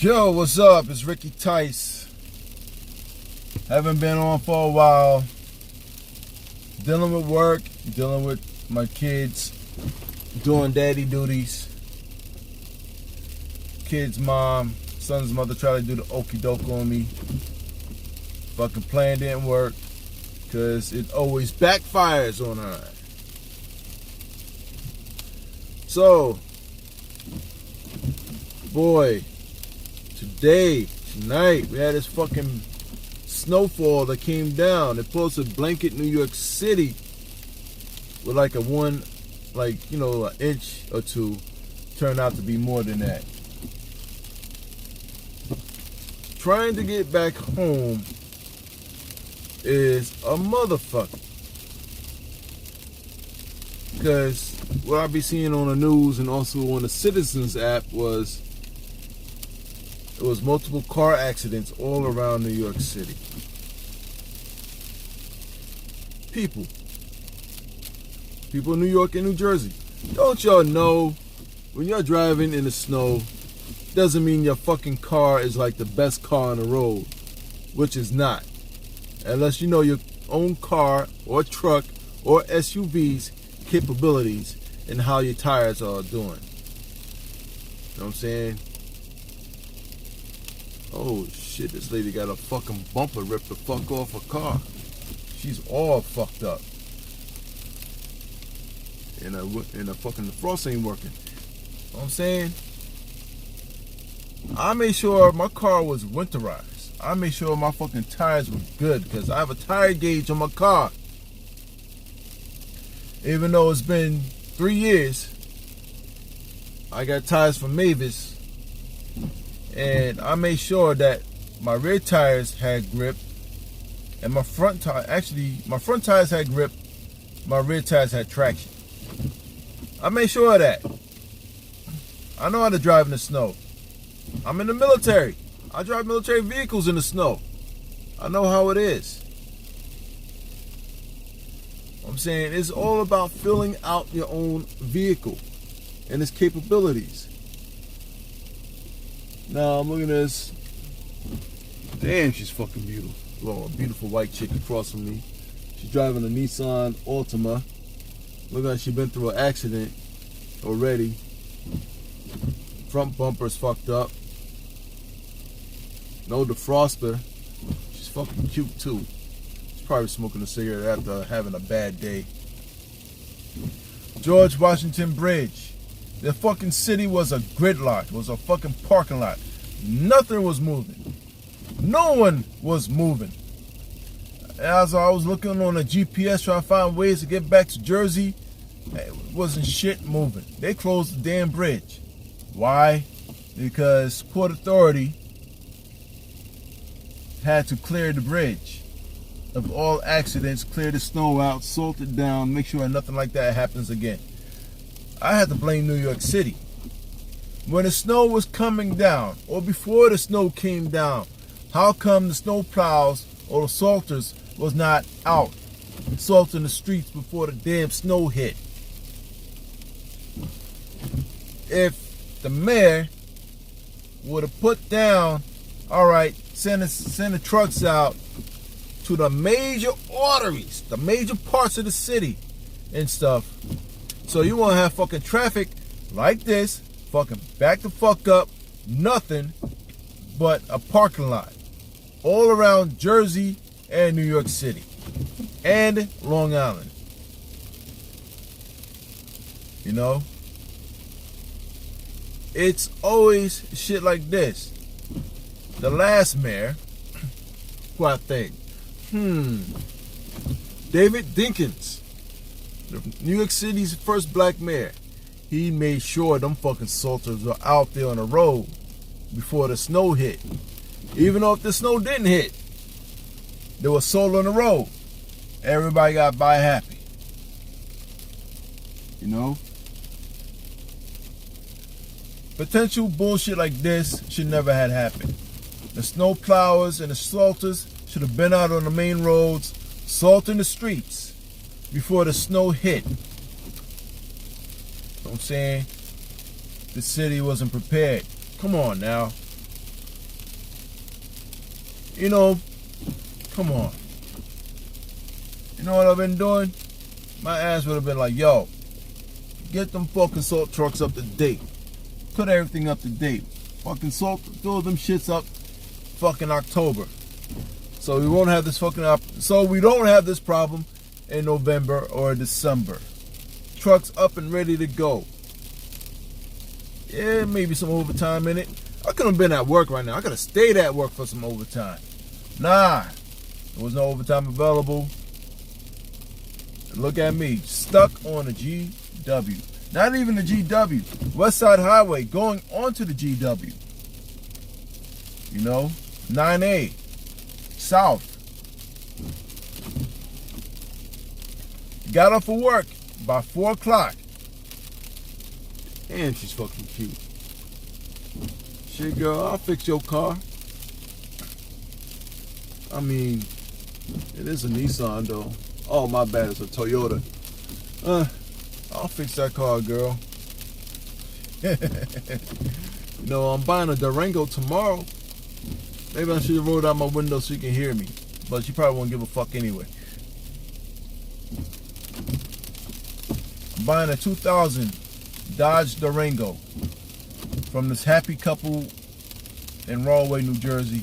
Yo, what's up? It's Ricky Tice. Haven't been on for a while. Dealing with work, dealing with my kids, doing daddy duties. Kid's mom, son's mother tried to do the okie doke on me. Fucking plan didn't work because it always backfires on her. So, boy, tonight, we had this fucking snowfall that came down. It supposed to blanket New York City with like an inch or two. Turned out to be more than that. Trying to get back home is a motherfucker. Because what I be seeing on the news and also on the Citizens app was there was multiple car accidents all around New York City. People in New York and New Jersey, don't y'all know when you're driving in the snow, doesn't mean your fucking car is like the best car on the road, which is not. Unless you know your own car or truck or SUV's capabilities and how your tires are doing. You know what I'm saying? Oh shit, this lady got a fucking bumper ripped the fuck off her car. She's all fucked up. And the fucking frost ain't working. You know what I'm saying? I made sure my car was winterized. I made sure my fucking tires were good because I have a tire gauge on my car. Even though it's been 3 years, I got tires from Mavis, and I made sure that my rear tires had grip, and my front tires had grip, my rear tires had traction. I made sure of that. I know how to drive in the snow. I'm in the military. I drive military vehicles in the snow. I know how it is. I'm saying it's all about filling out your own vehicle and its capabilities. Now I'm looking at this. Damn, she's fucking beautiful. Oh, a beautiful white chick across from me. She's driving a Nissan Altima. Look like she's been through an accident already. Front bumper's fucked up. No defroster. She's fucking cute too. She's probably smoking a cigarette after having a bad day. George Washington Bridge. The fucking city was a gridlock. It was a fucking parking lot. Nothing was moving. No one was moving. As I was looking on the GPS trying to find ways to get back to Jersey, it wasn't shit moving. They closed the damn bridge. Why? Because Port Authority had to clear the bridge of all accidents, clear the snow out, salt it down, make sure nothing like that happens again. I had to blame New York City. When the snow was coming down, or before the snow came down, how come the snow plows or the salters was not out salting the streets before the damn snow hit? If the mayor would have put down, all right, send the trucks out to the major arteries, the major parts of the city and stuff, so you won't have fucking traffic like this, fucking back the fuck up, nothing but a parking lot all around Jersey and New York City and Long Island. You know? It's always shit like this. The last mayor, who I think, David Dinkins, New York City's first black mayor, he made sure them fucking salters were out there on the road before the snow hit. Even though if the snow didn't hit, there was salt on the road. Everybody got by happy. You know? Potential bullshit like this should never have happened. The snow plowers and the salters should have been out on the main roads, salting the streets before the snow hit. You know what I'm saying? The city wasn't prepared. Come on now. You know, come on. You know what I've been doing? My ass would have been like, yo, get them fucking salt trucks up to date. Put everything up to date. Fucking salt, throw them shits up fucking October. So we won't have this so we don't have this problem in November or December. Trucks up and ready to go. Yeah, maybe some overtime in it. I could have been at work right now. I could have stayed at work for some overtime. Nah, there was no overtime available. Look at me, stuck on a GW. Not even the GW. West Side Highway going onto the GW. You know, 9A, south. Got up for work by 4 o'clock. Damn, she's fucking cute. Shit, girl, I'll fix your car. I mean, it is a Nissan, though. Oh, my bad, it's a Toyota. I'll fix that car, girl. You know, I'm buying a Durango tomorrow. Maybe I should have rolled out my window so you can hear me. But you probably won't give a fuck anyway. I'm buying a 2000 Dodge Durango from this happy couple in Rahway, New Jersey.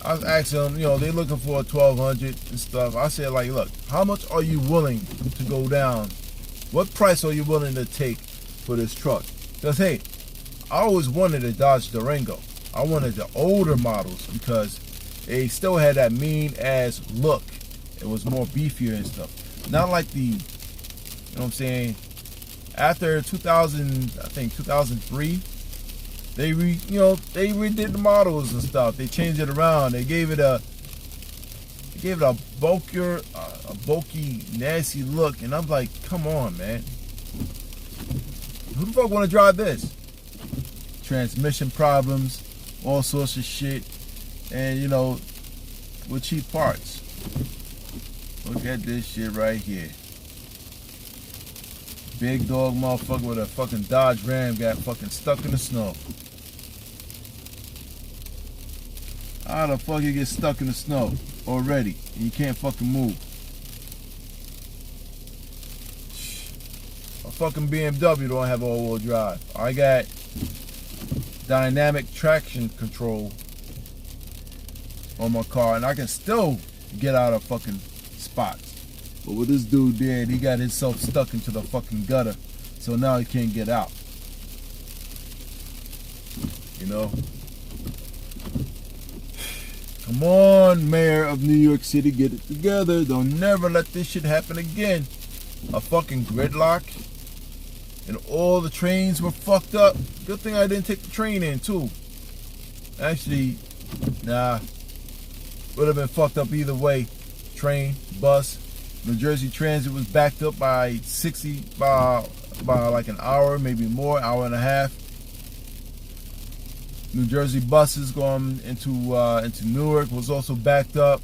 I was asking them, you know, they're looking for a 1200 and stuff. I said, like, look, how much are you willing to go down? What price are you willing to take for this truck? Because, hey, I always wanted a Dodge Durango. I wanted the older models because they still had that mean-ass look. It was more beefier and stuff. Not like the, you know what I'm saying, after 2000, I think 2003, they redid the models and stuff. They changed it around. They gave it a bulkier, a bulky, nasty look. And I'm like, come on, man. Who the fuck want to drive this? Transmission problems, all sorts of shit, and you know, with cheap parts. Look at this shit right here. Big dog motherfucker with a fucking Dodge Ram got fucking stuck in the snow. How the fuck you get stuck in the snow already and you can't fucking move? A fucking BMW don't have all-wheel drive. I got dynamic traction control on my car and I can still get out of fucking spots. But what this dude did, he got himself stuck into the fucking gutter, so now he can't get out. You know? Come on, Mayor of New York City, get it together. Don't never let this shit happen again. A fucking gridlock. And all the trains were fucked up. Good thing I didn't take the train in, too. Actually, nah. Would have been fucked up either way. Train, bus. New Jersey Transit was backed up by like an hour, maybe more, hour and a half. New Jersey buses going into Newark was also backed up.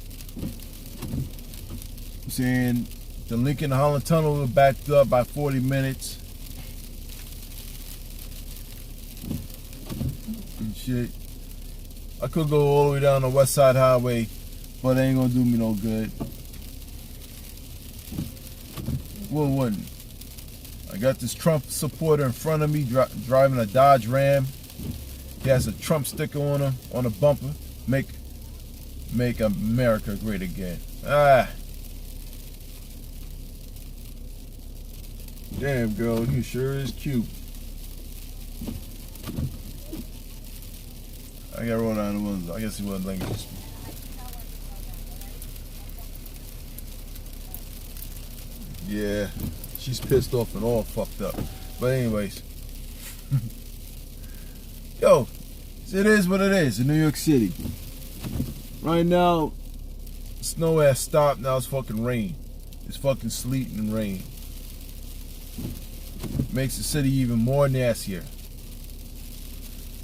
I'm saying the Lincoln Holland Tunnel was backed up by 40 minutes. And shit. I could go all the way down the West Side Highway, but it ain't gonna do me no good. Well, wouldn't. I got this Trump supporter in front of me driving a Dodge Ram. He has a Trump sticker on him, on the bumper. Make America great again. Ah. Damn, girl, you sure is cute. I got roll down the window. I guess he wasn't thinking this. Yeah, she's pissed off and all fucked up. But anyways, yo, it is what it is in New York City. Right now, snow has stopped. Now it's fucking rain. It's fucking sleet and rain. Makes the city even more nastier.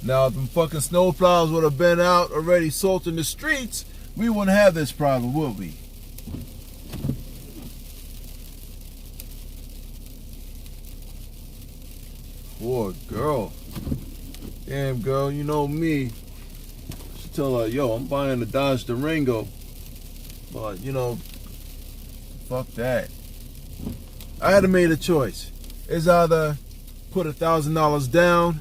Now, if them fucking snowplows would have been out already salting the streets, we wouldn't have this problem, would we? Poor girl. Damn, girl, you know me. tell her, yo, I'm buying a Dodge Durango. But, you know, fuck that. I had to make a choice. It's either put $1,000 down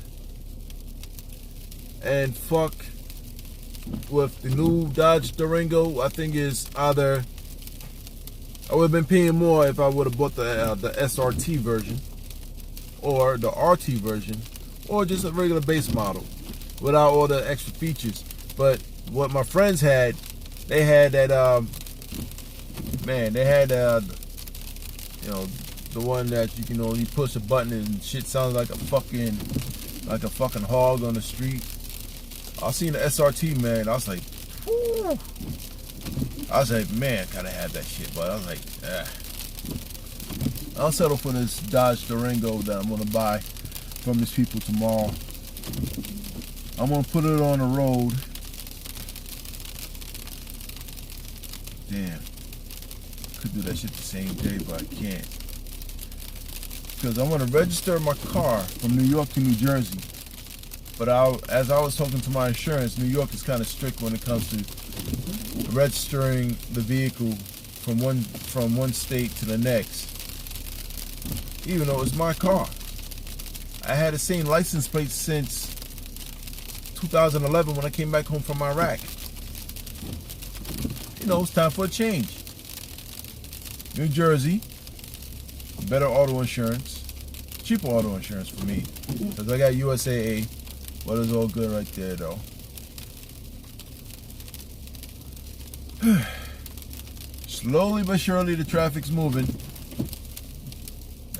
and fuck with the new Dodge Durango. I think is either I would have been paying more if I would have bought the SRT version or the RT version or just a regular base model without all the extra features. But what my friends had, they had that they had you know, the one that you know you push a button and shit sounds like a fucking hog on the street. I seen the SRT, man. I was like, whew. I was like, man, gotta have that shit. But I was like, I'll settle for this Dodge Durango that I'm gonna buy from these people tomorrow. I'm gonna put it on the road. Damn, could do that shit the same day, but I can't. Because I want to register my car from New York to New Jersey. But as I was talking to my insurance, New York is kind of strict when it comes to registering the vehicle from one state to the next. Even though it's my car. I had the same license plate since 2011 when I came back home from Iraq. You know, it's time for a change. New Jersey, better auto insurance, cheaper auto insurance for me, because I got USAA, but it's all good right there though. Slowly but surely the traffic's moving.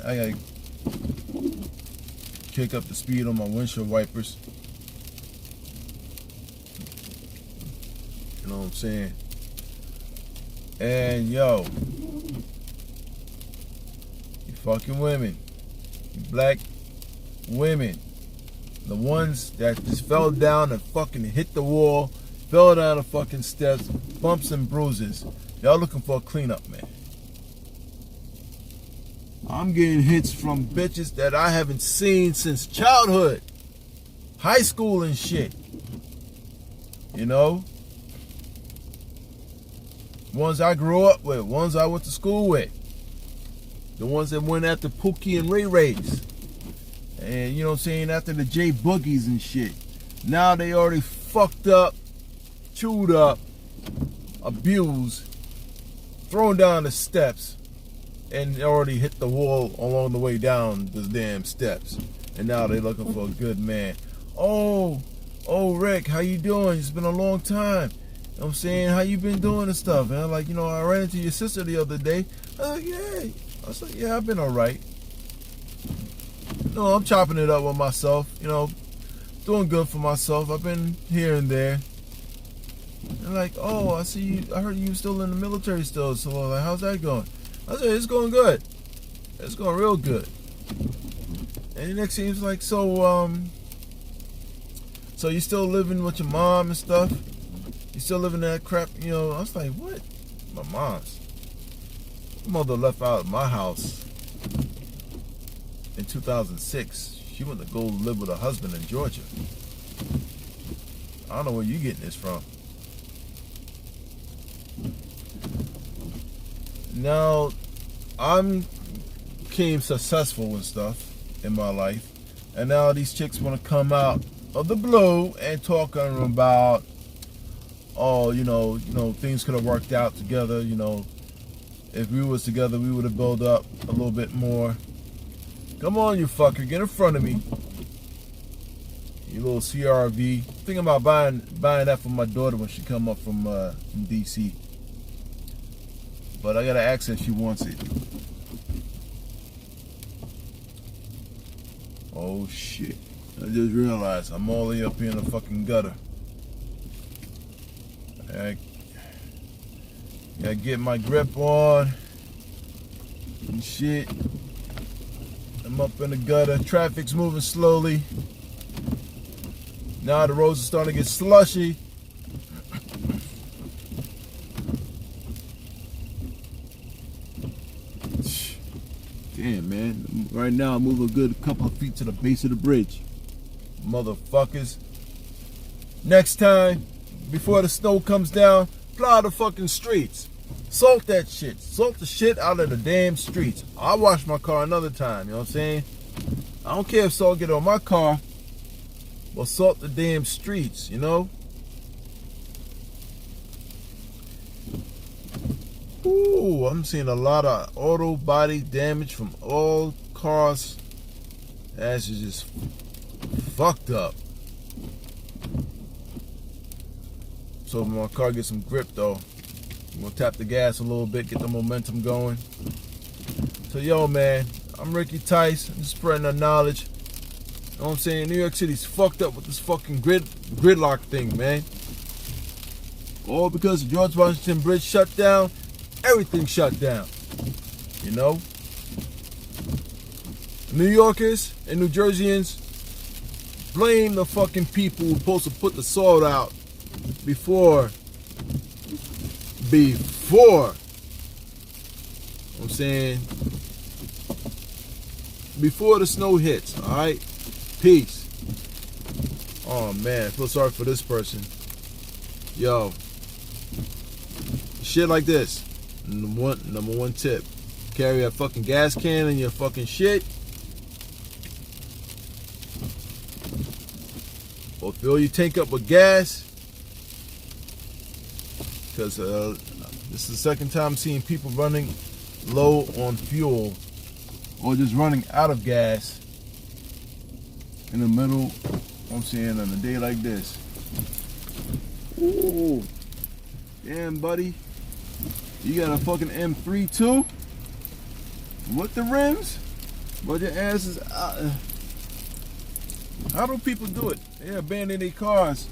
I gotta kick up the speed on my windshield wipers. You know what I'm saying? And yo, you fucking women, you black women, the ones that just fell down and fucking hit the wall, fell down the fucking steps, bumps and bruises, y'all looking for a cleanup, man. I'm getting hits from bitches that I haven't seen since childhood, high school and shit. You know? Ones I grew up with, ones I went to school with. The ones that went after Pookie and Ray Rays. And you know what I'm saying, after the J Boogies and shit. Now they already fucked up, chewed up, abused, thrown down the steps, and already hit the wall along the way down the damn steps. And now they're looking for a good man. Oh, Rick, how you doing? It's been a long time. You know what I'm saying, how you been doing and stuff? And I'm like, you know, I ran into your sister the other day. I was like, yeah, I've been all right. No, I'm chopping it up with myself, you know, doing good for myself. I've been here and there. And like, oh, I see you, I heard you still in the military still. So like, how's that going? I said, it's going good. It's going real good. And the next thing is like, so you still living with your mom and stuff? You still living in that crap, you know? I was like, what? My mom's. My mother left out of my house in 2006. She went to go live with her husband in Georgia. I don't know where you getting this from. Now, became successful and stuff in my life, and now these chicks want to come out of the blue and talk about, oh, you know, things could have worked out together. You know, if we was together, we would have built up a little bit more. Come on, you fucker, get in front of me. You little CRV. Thinking about buying that for my daughter when she come up from DC. But I gotta ask her if she wants it. Oh shit! I just realized I'm all the way up here in the fucking gutter. I gotta get my grip on and shit. I'm up in the gutter. Traffic's moving slowly. Now the roads are starting to get slushy. Damn, man. Right now I'm moving a good couple of feet to the base of the bridge. Motherfuckers. Next time, before the snow comes down, plow the fucking streets. Salt that shit. Salt the shit out of the damn streets. I'll wash my car another time, you know what I'm saying? I don't care if salt get on my car, but salt the damn streets, you know? Ooh, I'm seeing a lot of auto body damage from all cars. That's just fucked up. So my car gets some grip though. I'm gonna tap the gas a little bit, get the momentum going. So yo man, I'm Ricky Tice. I'm just spreading the knowledge. You know what I'm saying? New York City's fucked up with this fucking gridlock thing, man. All because the George Washington Bridge shut down, everything shut down. You know? New Yorkers and New Jerseyans blame the fucking people who are supposed to put the salt out before you know what I'm saying, before the snow hits. All right, peace. Oh man, I feel sorry for this person. Yo, shit like this. Number one tip: carry a fucking gas can in your fucking shit, or fill your tank up with gas. Because this is the second time seeing people running low on fuel or just running out of gas in the middle, I'm saying, on a day like this. Ooh, damn, buddy. You got a fucking M3 too? With the rims? But your ass is out. How do people do it? They abandon their cars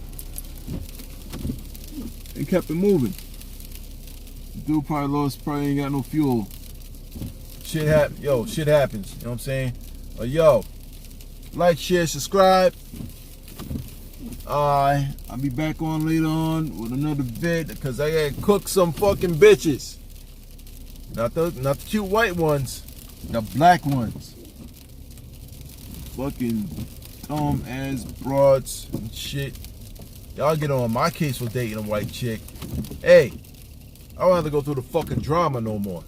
and kept it moving. Dude probably ain't got no fuel. Shit happens. Yo, shit happens. You know what I'm saying? Yo, like, share, subscribe. I'll be back on later on with another vid because I gotta cook some fucking bitches. Not the cute white ones, the black ones. Fucking ass broads and shit. Y'all get on my case for dating a white chick. Hey, I don't have to go through the fucking drama no more.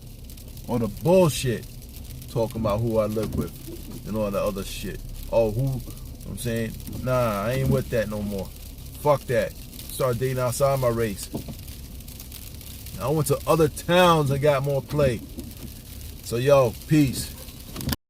Or the bullshit. Talking about who I live with. And all that other shit. Oh, who, you know what I'm saying? Nah, I ain't with that no more. Fuck that. Start dating outside my race. I went to other towns and got more play. So yo, peace.